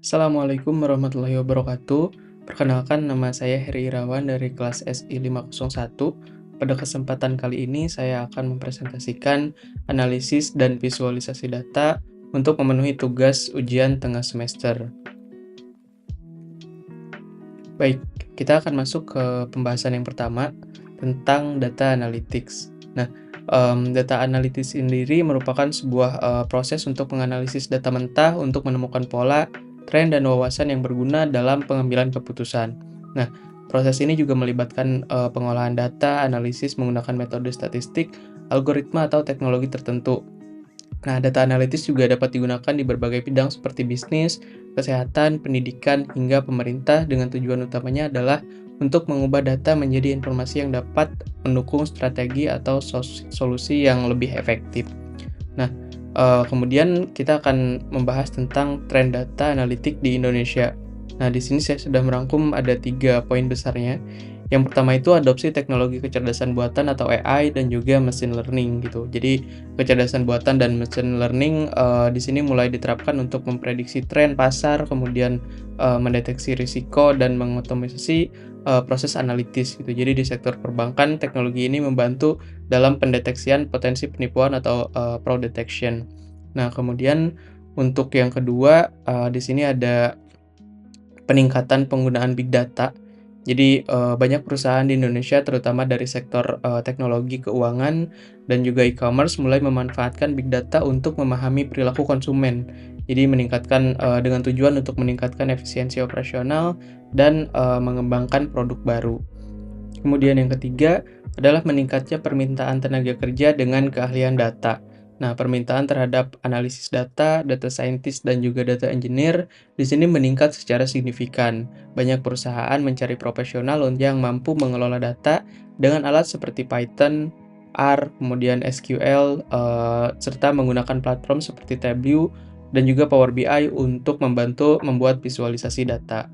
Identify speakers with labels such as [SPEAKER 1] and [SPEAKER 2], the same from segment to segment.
[SPEAKER 1] Assalamualaikum warahmatullahi wabarakatuh. Perkenalkan, nama saya Heri Irawan dari kelas SI 501. Pada kesempatan kali ini saya akan mempresentasikan analisis dan visualisasi data untuk memenuhi tugas ujian tengah semester. Baik, kita akan masuk ke pembahasan yang pertama tentang data analytics. Nah, data analytics sendiri merupakan sebuah proses untuk menganalisis data mentah untuk menemukan pola, tren, dan wawasan yang berguna dalam pengambilan keputusan. Nah, proses ini juga melibatkan pengolahan data, analisis menggunakan metode statistik, algoritma, atau teknologi tertentu. Nah, data analitis juga dapat digunakan di berbagai bidang seperti bisnis, kesehatan, pendidikan, hingga pemerintah dengan tujuan utamanya adalah untuk mengubah data menjadi informasi yang dapat mendukung strategi atau solusi yang lebih efektif. Nah, kemudian kita akan membahas tentang tren data analitik di Indonesia. Nah, di sini saya sudah merangkum ada 3 poin besarnya. Yang pertama itu adopsi teknologi kecerdasan buatan atau AI dan juga machine learning gitu. Jadi kecerdasan buatan dan machine learning di sini mulai diterapkan untuk memprediksi tren pasar, kemudian mendeteksi risiko dan mengotomisasi proses analitis gitu. Jadi di sektor perbankan teknologi ini membantu dalam pendeteksian potensi penipuan atau fraud detection. Nah, kemudian untuk yang kedua di sini ada peningkatan penggunaan big data. Jadi, banyak perusahaan di Indonesia terutama dari sektor, teknologi keuangan dan juga e-commerce mulai memanfaatkan big data untuk memahami perilaku konsumen. Jadi meningkatkan dengan tujuan untuk meningkatkan efisiensi operasional dan, mengembangkan produk baru. Kemudian yang ketiga adalah meningkatnya permintaan tenaga kerja dengan keahlian data. Nah, permintaan terhadap analisis data, data scientist, dan juga data engineer di sini meningkat secara signifikan. Banyak perusahaan mencari profesional yang mampu mengelola data dengan alat seperti Python, R, kemudian SQL, serta menggunakan platform seperti Tableau dan juga Power BI untuk membantu membuat visualisasi data.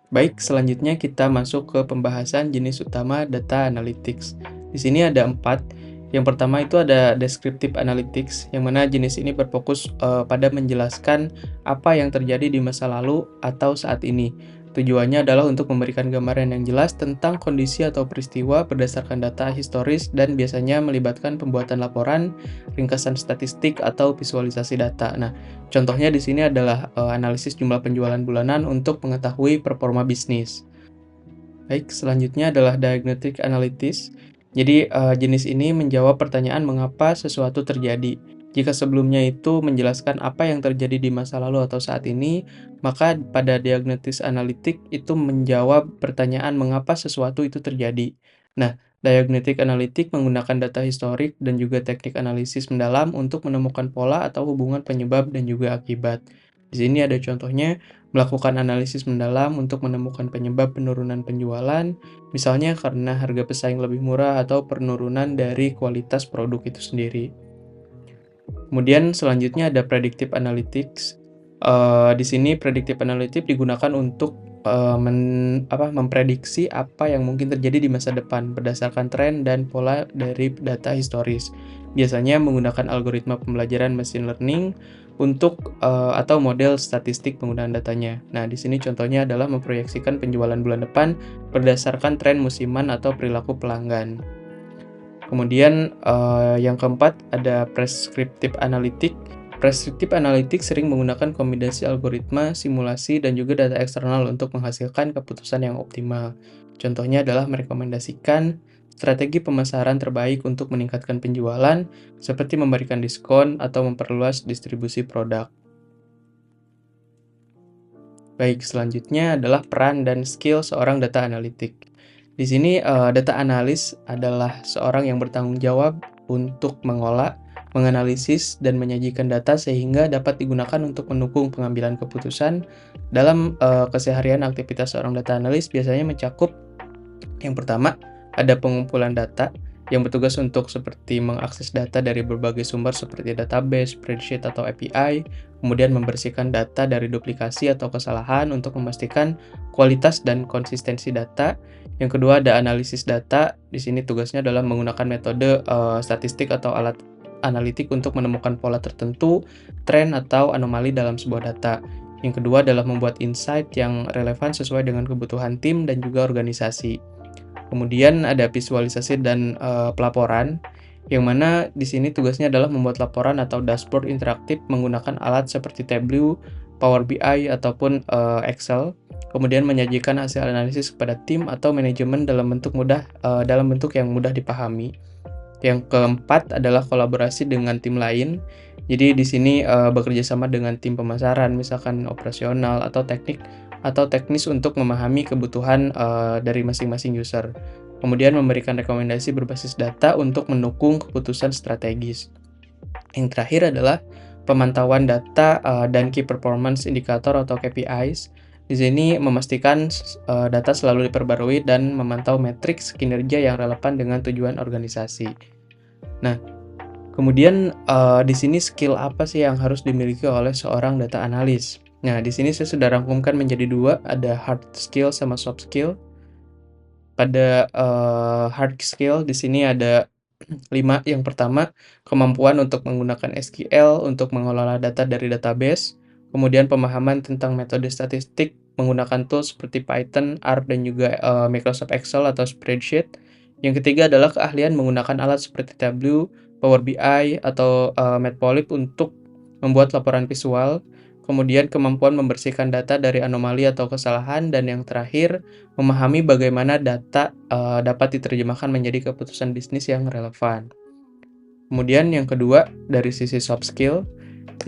[SPEAKER 1] Baik, selanjutnya kita masuk ke pembahasan jenis utama data analytics. Di sini ada 4. Yang pertama itu ada descriptive analytics, yang mana jenis ini berfokus pada menjelaskan apa yang terjadi di masa lalu atau saat ini. Tujuannya adalah untuk memberikan gambaran yang jelas tentang kondisi atau peristiwa berdasarkan data historis dan biasanya melibatkan pembuatan laporan, ringkasan statistik, atau visualisasi data. Nah, contohnya di sini adalah analisis jumlah penjualan bulanan untuk mengetahui performa bisnis. Baik, selanjutnya adalah diagnostic analytics. Jadi, jenis ini menjawab pertanyaan mengapa sesuatu terjadi. Jika sebelumnya itu menjelaskan apa yang terjadi di masa lalu atau saat ini, maka pada diagnostic analytic itu menjawab pertanyaan mengapa sesuatu itu terjadi. Nah, diagnostic analytic menggunakan data historik dan juga teknik analisis mendalam untuk menemukan pola atau hubungan penyebab dan juga akibat. Di sini ada contohnya, melakukan analisis mendalam untuk menemukan penyebab penurunan penjualan, misalnya karena harga pesaing lebih murah atau penurunan dari kualitas produk itu sendiri. Kemudian selanjutnya ada predictive analytics. Di sini predictive analytics digunakan untuk memprediksi apa yang mungkin terjadi di masa depan berdasarkan tren dan pola dari data historis. Biasanya menggunakan algoritma pembelajaran machine learning untuk atau model statistik penggunaan datanya. Nah, di sini contohnya adalah memproyeksikan penjualan bulan depan berdasarkan tren musiman atau perilaku pelanggan. Kemudian yang keempat ada prescriptive analytic. Prescriptive analytic sering menggunakan kombinasi algoritma, simulasi, dan juga data eksternal untuk menghasilkan keputusan yang optimal. Contohnya adalah merekomendasikan strategi pemasaran terbaik untuk meningkatkan penjualan, seperti memberikan diskon atau memperluas distribusi produk. Baik, selanjutnya adalah peran dan skill seorang data analitik. Di sini, data analis adalah seorang yang bertanggung jawab untuk mengolah, menganalisis, dan menyajikan data sehingga dapat digunakan untuk mendukung pengambilan keputusan. Dalam keseharian, aktivitas seorang data analis biasanya mencakup yang pertama, ada pengumpulan data yang bertugas untuk seperti mengakses data dari berbagai sumber seperti database, spreadsheet, atau API, kemudian membersihkan data dari duplikasi atau kesalahan untuk memastikan kualitas dan konsistensi data. Yang kedua ada analisis data. Di sini tugasnya adalah menggunakan metode statistik atau alat analitik untuk menemukan pola tertentu, tren, atau anomali dalam sebuah data. Yang kedua adalah membuat insight yang relevan sesuai dengan kebutuhan tim dan juga organisasi. Kemudian ada visualisasi dan pelaporan, yang mana di sini tugasnya adalah membuat laporan atau dashboard interaktif menggunakan alat seperti Tableau, Power BI, ataupun Excel. Kemudian menyajikan hasil analisis kepada tim atau manajemen dalam bentuk yang mudah dipahami. Yang keempat adalah kolaborasi dengan tim lain. Jadi di sini bekerja sama dengan tim pemasaran, misalkan operasional atau teknis untuk memahami kebutuhan dari masing-masing user. Kemudian memberikan rekomendasi berbasis data untuk mendukung keputusan strategis. Yang terakhir adalah pemantauan data dan key performance indicator atau KPIs. Di sini memastikan data selalu diperbarui dan memantau matriks kinerja yang relevan dengan tujuan organisasi. Nah, kemudian di sini skill apa sih yang harus dimiliki oleh seorang data analis? Nah, di sini saya sudah rangkumkan menjadi dua, ada hard skill sama soft skill. Pada hard skill di sini ada 5. Yang pertama, kemampuan untuk menggunakan SQL untuk mengelola data dari database, kemudian pemahaman tentang metode statistik menggunakan tools seperti Python, R, dan juga Microsoft Excel atau spreadsheet. Yang ketiga adalah keahlian menggunakan alat seperti Tableau, Power BI, atau Matplotlib untuk membuat laporan visual. Kemudian kemampuan membersihkan data dari anomali atau kesalahan, dan yang terakhir, memahami bagaimana data dapat diterjemahkan menjadi keputusan bisnis yang relevan. Kemudian yang kedua, dari sisi soft skill,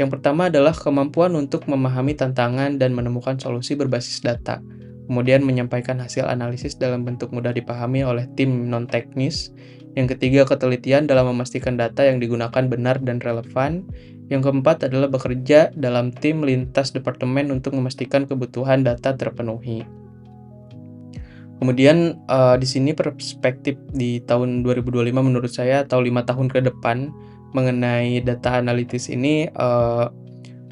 [SPEAKER 1] yang pertama adalah kemampuan untuk memahami tantangan dan menemukan solusi berbasis data. Kemudian menyampaikan hasil analisis dalam bentuk mudah dipahami oleh tim non-teknis. Yang ketiga, ketelitian dalam memastikan data yang digunakan benar dan relevan. Yang keempat adalah bekerja dalam tim lintas departemen untuk memastikan kebutuhan data terpenuhi. Kemudian di sini perspektif di tahun 2025 menurut saya atau 5 tahun ke depan mengenai data analitis ini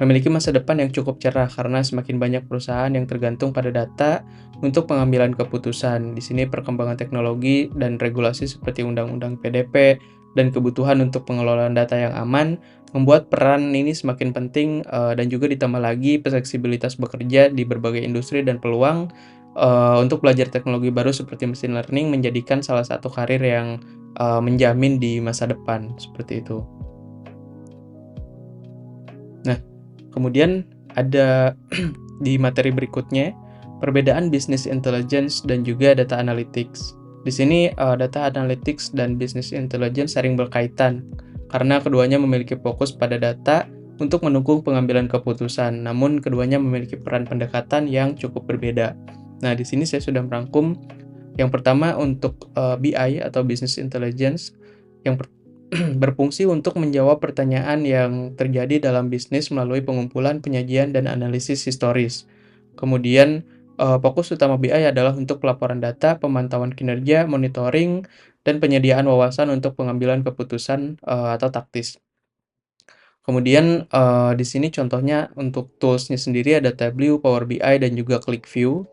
[SPEAKER 1] memiliki masa depan yang cukup cerah karena semakin banyak perusahaan yang tergantung pada data untuk pengambilan keputusan. Di sini perkembangan teknologi dan regulasi seperti Undang-Undang PDP dan kebutuhan untuk pengelolaan data yang aman membuat peran ini semakin penting dan juga ditambah lagi fleksibilitas bekerja di berbagai industri dan peluang untuk belajar teknologi baru seperti machine learning menjadikan salah satu karir yang menjamin di masa depan seperti itu. Nah, kemudian ada di materi berikutnya perbedaan business intelligence dan juga data analytics. Di sini data analytics dan business intelligence sering berkaitan karena keduanya memiliki fokus pada data untuk mendukung pengambilan keputusan, namun keduanya memiliki peran pendekatan yang cukup berbeda. Nah, di sini saya sudah merangkum yang pertama untuk BI atau business intelligence yang berfungsi untuk menjawab pertanyaan yang terjadi dalam bisnis melalui pengumpulan, penyajian, dan analisis historis. Kemudian fokus utama BI adalah untuk pelaporan data, pemantauan kinerja, monitoring, dan penyediaan wawasan untuk pengambilan keputusan atau taktis. Kemudian di sini contohnya untuk tools-nya sendiri ada Tableau, Power BI, dan juga ClickView.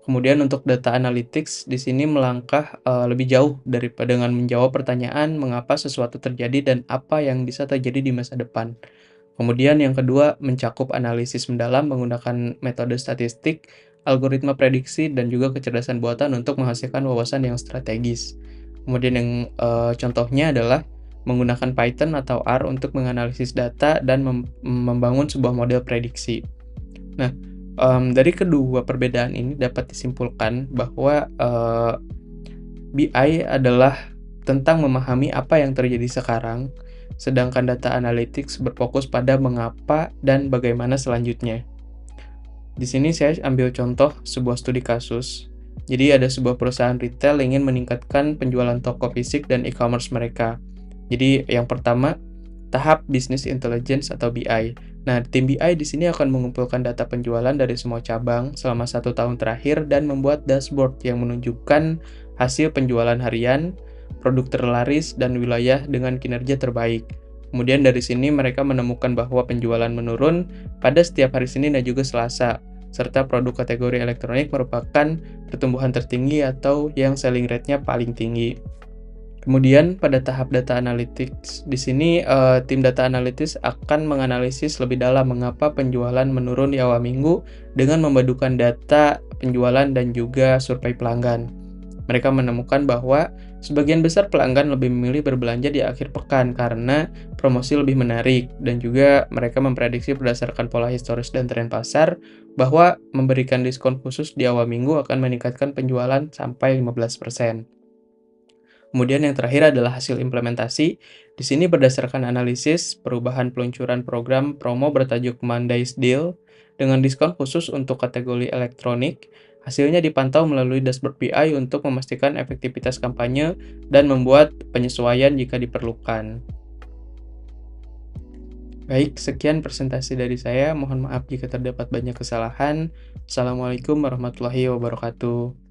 [SPEAKER 1] Kemudian untuk data analytics di sini melangkah lebih jauh daripada dengan menjawab pertanyaan mengapa sesuatu terjadi dan apa yang bisa terjadi di masa depan. Kemudian yang kedua, mencakup analisis mendalam menggunakan metode statistik, algoritma prediksi, dan juga kecerdasan buatan untuk menghasilkan wawasan yang strategis. Kemudian yang contohnya adalah menggunakan Python atau R untuk menganalisis data dan membangun sebuah model prediksi. Nah, dari kedua perbedaan ini dapat disimpulkan bahwa BI adalah tentang memahami apa yang terjadi sekarang, sedangkan data analytics berfokus pada mengapa dan bagaimana selanjutnya. Di sini saya ambil contoh sebuah studi kasus. Jadi ada sebuah perusahaan retail ingin meningkatkan penjualan toko fisik dan e-commerce mereka. Jadi yang pertama, tahap business intelligence atau BI. Nah, tim BI di sini akan mengumpulkan data penjualan dari semua cabang selama 1 tahun terakhir dan membuat dashboard yang menunjukkan hasil penjualan harian, produk terlaris, dan wilayah dengan kinerja terbaik. Kemudian dari sini mereka menemukan bahwa penjualan menurun pada setiap hari Senin dan juga Selasa, serta produk kategori elektronik merupakan pertumbuhan tertinggi atau yang selling rate-nya paling tinggi. Kemudian pada tahap data analytics, di sini tim data analytics akan menganalisis lebih dalam mengapa penjualan menurun di awal minggu dengan memadukan data penjualan dan juga survei pelanggan. Mereka menemukan bahwa sebagian besar pelanggan lebih memilih berbelanja di akhir pekan karena promosi lebih menarik, dan juga mereka memprediksi berdasarkan pola historis dan tren pasar bahwa memberikan diskon khusus di awal minggu akan meningkatkan penjualan sampai 15%. Kemudian yang terakhir adalah hasil implementasi. Di sini berdasarkan analisis perubahan peluncuran program promo bertajuk Monday's Deal dengan diskon khusus untuk kategori elektronik. Hasilnya dipantau melalui dashboard BI untuk memastikan efektivitas kampanye dan membuat penyesuaian jika diperlukan. Baik, sekian presentasi dari saya. Mohon maaf jika terdapat banyak kesalahan. Assalamualaikum warahmatullahi wabarakatuh.